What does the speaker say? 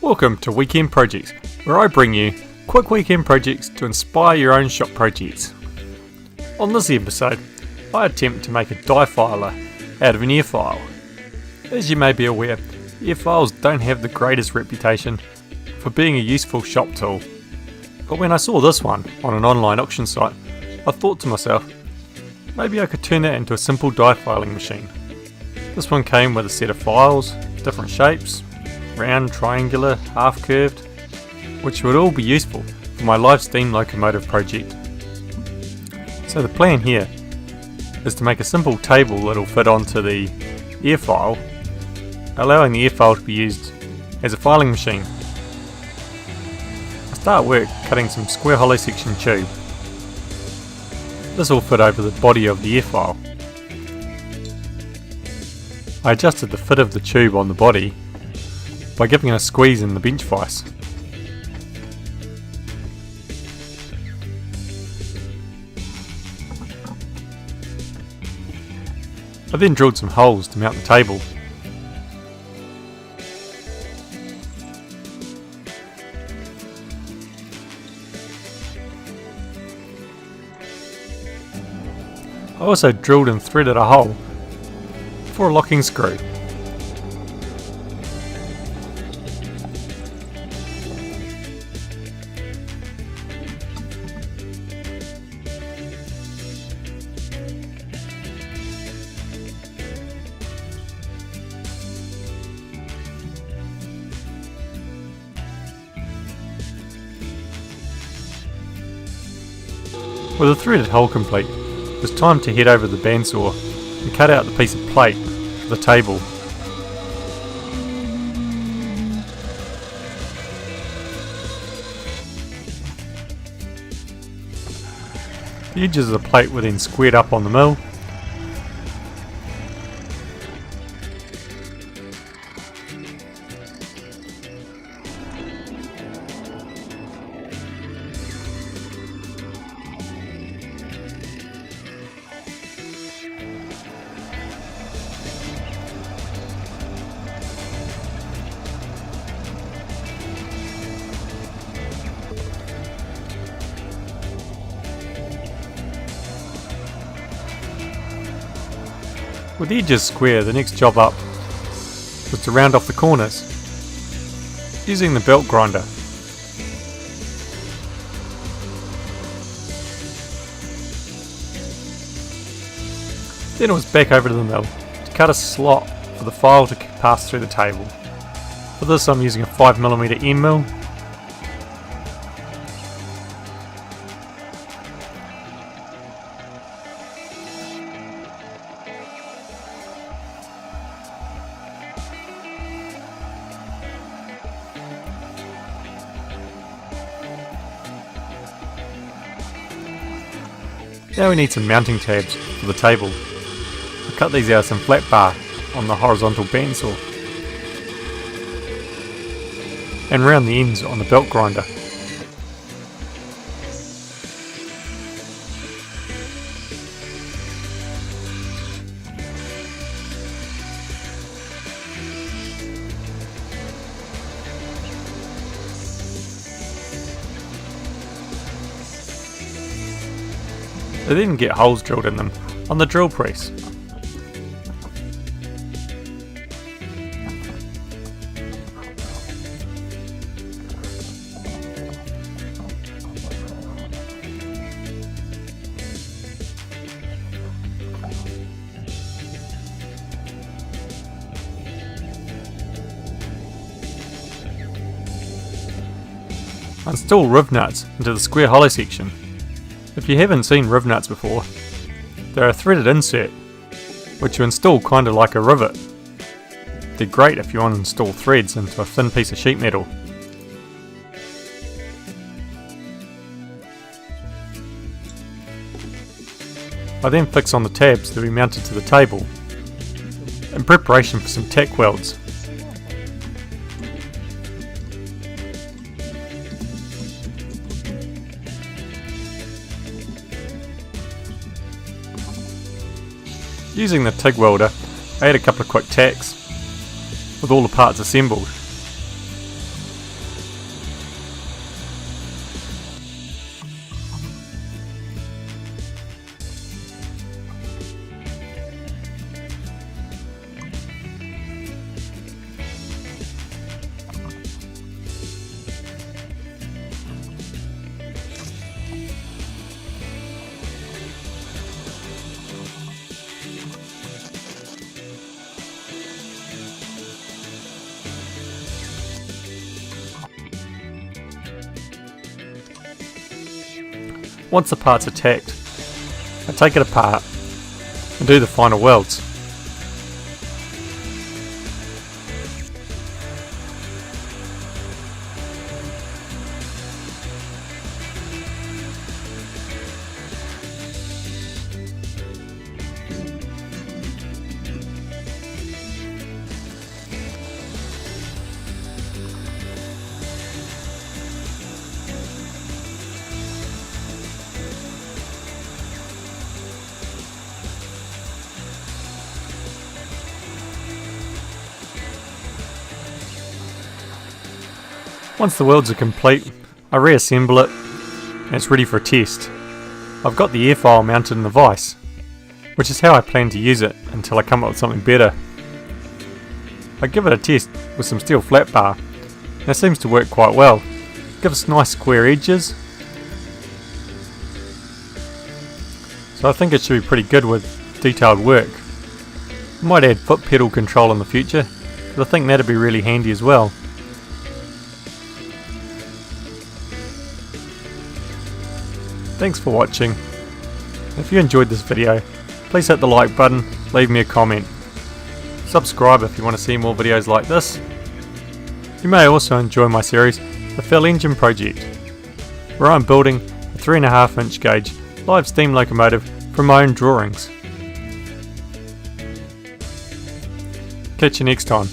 Welcome to Weekend Projects, where I bring you quick weekend projects to inspire your own shop projects. On this episode, I attempt to make a die filer out of an airfile. As you may be aware, airfiles don't have the greatest reputation for being a useful shop tool. But when I saw this one on an online auction site, I thought to myself, maybe I could turn that into a simple die filing machine. This one came with a set of files, different shapes, round, triangular, half curved, which would all be useful for my live steam locomotive project. So the plan here is to make a simple table that'll fit onto the airfile, allowing the airfile to be used as a filing machine. I start work cutting some square hollow section tube. This will fit over the body of the airfile. I adjusted the fit of the tube on the body by giving it a squeeze in the bench vise. I then drilled some holes to mount the table. I also drilled and threaded a hole for a locking screw. With the threaded hole complete, it was time to head over the bandsaw and cut out the piece of plate for the table. The edges of the plate were then squared up on the mill. With the edges square, the next job up was to round off the corners using the belt grinder. Then it was back over to the mill to cut a slot for the file to pass through the table. For this I'm using a 5mm end mill. Now we need some mounting tabs for the table. I cut these out of some flat bar on the horizontal bandsaw and round the ends on the belt grinder. They then get holes drilled in them on the drill press. Install riv nuts into the square hollow section. If you haven't seen riv nuts before, they're a threaded insert which you install kind of like a rivet. They're great if you want to install threads into a thin piece of sheet metal. I then fix on the tabs to be mounted to the table in preparation for some tack welds. Using the TIG welder, I had a couple of quick tacks with all the parts assembled. Once the part's attacked, I take it apart and do the final welds. Once the welds are complete, I reassemble it and it's ready for a test. I've got the airfoil mounted in the vise, which is how I plan to use it until I come up with something better. I give it a test with some steel flat bar and it seems to work quite well. It gives nice square edges, so I think it should be pretty good with detailed work. I might add foot pedal control in the future, because I think that'd be really handy as well. Thanks for watching. If you enjoyed this video, please hit the like button, leave me a comment. Subscribe if you want to see more videos like this. You may also enjoy my series, The Fell Engine Project, where I'm building a 3.5 inch gauge live steam locomotive from my own drawings. Catch you next time.